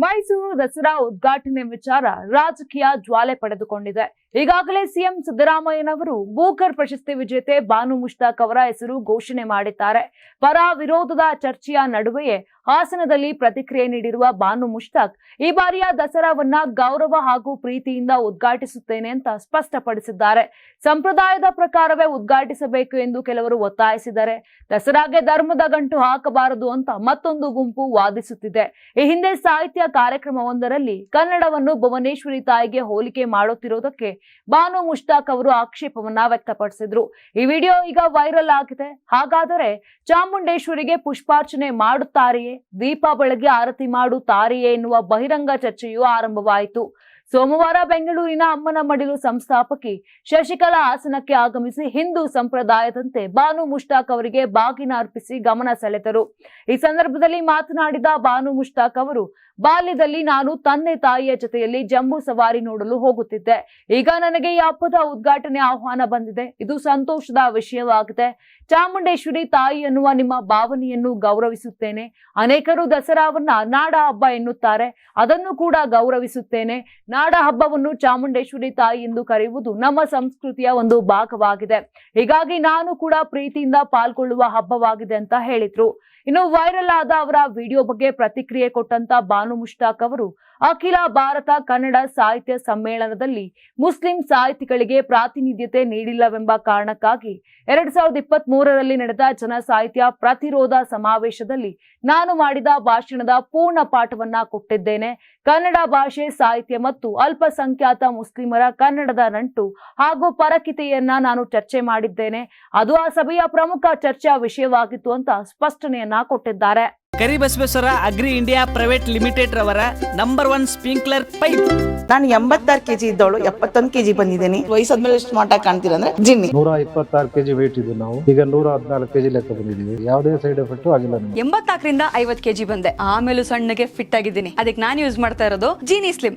ಮೈಸೂರು ದಸರಾ ಉದ್ಘಾಟನೆ ವಿಚಾರ ರಾಜಕೀಯ ಜ್ವಾಲೆ ಪಡೆದುಕೊಂಡಿದೆ. ಈಗಾಗಲೇ ಸಿಎಂ ಸಿದ್ದರಾಮಯ್ಯನವರು ಬೂಕರ್ ಪ್ರಶಸ್ತಿ ವಿಜೇತೆ ಬಾನು ಮುಷ್ತಾಕ್ ಅವರ ಹೆಸರು ಘೋಷಣೆ ಮಾಡಿದ್ದಾರೆ. ಪರ ವಿರೋಧದ ಚರ್ಚೆಯ ನಡುವೆಯೇ ಹಾಸನದಲ್ಲಿ ಪ್ರತಿಕ್ರಿಯೆ ನೀಡಿರುವ ಬಾನು ಮುಷ್ತಾಕ್ ಈ ಬಾರಿಯ ದಸರಾವನ್ನ ಗೌರವ ಹಾಗೂ ಪ್ರೀತಿಯಿಂದ ಉದ್ಘಾಟಿಸುತ್ತೇನೆ ಅಂತ ಸ್ಪಷ್ಟಪಡಿಸಿದ್ದಾರೆ. ಸಂಪ್ರದಾಯದ ಪ್ರಕಾರವೇ ಉದ್ಘಾಟಿಸಬೇಕು ಎಂದು ಕೆಲವರು ಒತ್ತಾಯಿಸಿದ್ದಾರೆ. ದಸರಾಗೆ ಧರ್ಮದ ಗಂಟು ಹಾಕಬಾರದು ಅಂತ ಮತ್ತೊಂದು ಗುಂಪು ವಾದಿಸುತ್ತಿದೆ. ಈ ಹಿಂದೆ ಸಾಹಿತ್ಯ ಕಾರ್ಯಕ್ರಮವೊಂದರಲ್ಲಿ ಕನ್ನಡವನ್ನು ಭುವನೇಶ್ವರಿ ತಾಯಿಗೆ ಹೋಲಿಕೆ ಮಾಡುತ್ತಿರುವುದಕ್ಕೆ ಬಾನು ಮುಷ್ತಾಕ್ ಅವರು ಆಕ್ಷೇಪವನ್ನ ವ್ಯಕ್ತಪಡಿಸಿದ್ರು. ಈ ವಿಡಿಯೋ ಈಗ ವೈರಲ್ ಆಗಿದೆ. ಹಾಗಾದರೆ ಚಾಮುಂಡೇಶ್ವರಿಗೆ ಪುಷ್ಪಾರ್ಚನೆ ಮಾಡುತ್ತಾರೆಯೇ, ದೀಪ ಬೆಳಗ್ಗೆ ಆರತಿ ಮಾಡುತ್ತಾರೆಯೇ ಎನ್ನುವ ಬಹಿರಂಗ ಚರ್ಚೆಯು ಆರಂಭವಾಯಿತು. ಸೋಮವಾರ ಬೆಂಗಳೂರಿನ ಅಮ್ಮನ ಮಡಿಲು ಸಂಸ್ಥಾಪಕಿ ಶಶಿಕಲಾ ಹಾಸನಕ್ಕೆ ಆಗಮಿಸಿ ಹಿಂದೂ ಸಂಪ್ರದಾಯದಂತೆ ಬಾನು ಮುಷ್ತಾಕ್ ಅವರಿಗೆ ಬಾಗಿನ ಅರ್ಪಿಸಿ ಗಮನ ಸೆಳೆದರು. ಈ ಸಂದರ್ಭದಲ್ಲಿ ಮಾತನಾಡಿದ ಬಾನು ಮುಷ್ತಾಕ್ ಅವರು, ಬಾಲ್ಯದಲ್ಲಿ ನಾನು ತಂದೆ ತಾಯಿಯ ಜೊತೆಯಲ್ಲಿ ಜಂಬೂ ಸವಾರಿ ನೋಡಲು ಹೋಗುತ್ತಿದ್ದೆ. ಈಗ ನನಗೆ ಈ ಹಬ್ಬದ ಉದ್ಘಾಟನೆ ಆಹ್ವಾನ ಬಂದಿದೆ. ಇದು ಸಂತೋಷದ ವಿಷಯವಾಗಿದೆ. ಚಾಮುಂಡೇಶ್ವರಿ ತಾಯಿ ಎನ್ನುವ ನಿಮ್ಮ ಭಾವನೆಯನ್ನು ಗೌರವಿಸುತ್ತೇನೆ. ಅನೇಕರು ದಸರಾವನ್ನ ನಾಡ ಹಬ್ಬ ಎನ್ನುತ್ತಾರೆ. ಅದನ್ನು ಕೂಡ ಗೌರವಿಸುತ್ತೇನೆ. ನಾಡ ಹಬ್ಬವನ್ನು ಚಾಮುಂಡೇಶ್ವರಿ ತಾಯಿ ಎಂದು ಕರೆಯುವುದು ನಮ್ಮ ಸಂಸ್ಕೃತಿಯ ಒಂದು ಭಾಗವಾಗಿದೆ. ಹೀಗಾಗಿ ನಾನು ಕೂಡ ಪ್ರೀತಿಯಿಂದ ಪಾಲ್ಗೊಳ್ಳುವ ಹಬ್ಬವಾಗಿದೆ ಅಂತ ಹೇಳಿದ್ರು. ಇನ್ನು ವೈರಲ್ ಆದ ಅವರ ವಿಡಿಯೋ ಬಗ್ಗೆ ಪ್ರತಿಕ್ರಿಯೆ ಕೊಟ್ಟಂತ ಬಾನು ಮುಷ್ತಾಕ್ ಅವರು, ಅಖಿಲ ಭಾರತ ಕನ್ನಡ ಸಾಹಿತ್ಯ ಸಮ್ಮೇಳನದಲ್ಲಿ ಮುಸ್ಲಿಂ ಸಾಹಿತಿಗಳಿಗೆ ಪ್ರಾತಿನಿಧ್ಯತೆ ನೀಡಿಲ್ಲವೆಂಬ ಕಾರಣಕ್ಕಾಗಿ 2023ರಲ್ಲಿ ನಡೆದ ಜನ ಸಾಹಿತ್ಯ ಪ್ರತಿರೋಧ ಸಮಾವೇಶದಲ್ಲಿ ನಾನು ಮಾಡಿದ ಭಾಷಣದ ಪೂರ್ಣ ಪಾಠವನ್ನ ಕೊಟ್ಟಿದ್ದೇನೆ. ಕನ್ನಡ ಭಾಷೆ, ಸಾಹಿತ್ಯ ಮತ್ತು ಅಲ್ಪಸಂಖ್ಯಾತ ಮುಸ್ಲಿಮರ ಕನ್ನಡದ ನಂಟು ಹಾಗೂ ಪರಕಿತೆಯನ್ನ ನಾನು ಚರ್ಚೆ ಮಾಡಿದ್ದೇನೆ. ಅದು ಆ ಸಭೆಯ ಪ್ರಮುಖ ಚರ್ಚಾ ವಿಷಯವಾಗಿತ್ತು ಅಂತ ಸ್ಪಷ್ಟನೆಯನ್ನ ಕೊಟ್ಟಿದ್ದಾರೆ. Karibasaveshwara agri India private limited ರವರ ನಂಬರ್ 1 ಸ್ಪ್ರಿಂಕ್ಲರ್ ಪೈಪ್. ನಾನು 86 ಕೆಜಿ ಇದ್ದವಳು 71 ಕೆಜಿ ಬಂದಿದ್ದೀನಿ. ವಯಸ್ಸಾದ್ಮೇಲೆ ಸ್ಮಾರ್ಟ್ ಆಗಿ ಕಾಣ್ತೀರಾ ಅಂದ್ರೆ ಜಿನ್ನಿ. 126 ಕೆಜಿ ವೇಟ್ ಇದ್ದು ನಾವು ಈಗ 114 ಕೆಜಿ ಲೆಕ್ಕ ಬಂದಿದ್ದೀವಿ. ಯಾವುದೇ ಸೈಡ್ ಎಫೆಕ್ಟ್ ಆಗಿಲ್ಲ. 84ರಿಂದ 50 ಕೆಜಿ ಬಂದೆ. ಆಮೇಲೆ ಸಣ್ಣಗೆ ಫಿಟ್ ಆಗಿದ್ದೀನಿ. ಅದಕ್ಕೆ ನಾನು ಯೂಸ್ ಮಾಡ್ತಾ ಇರೋದು ಜೀನಿ ಸ್ಲಿಮ್.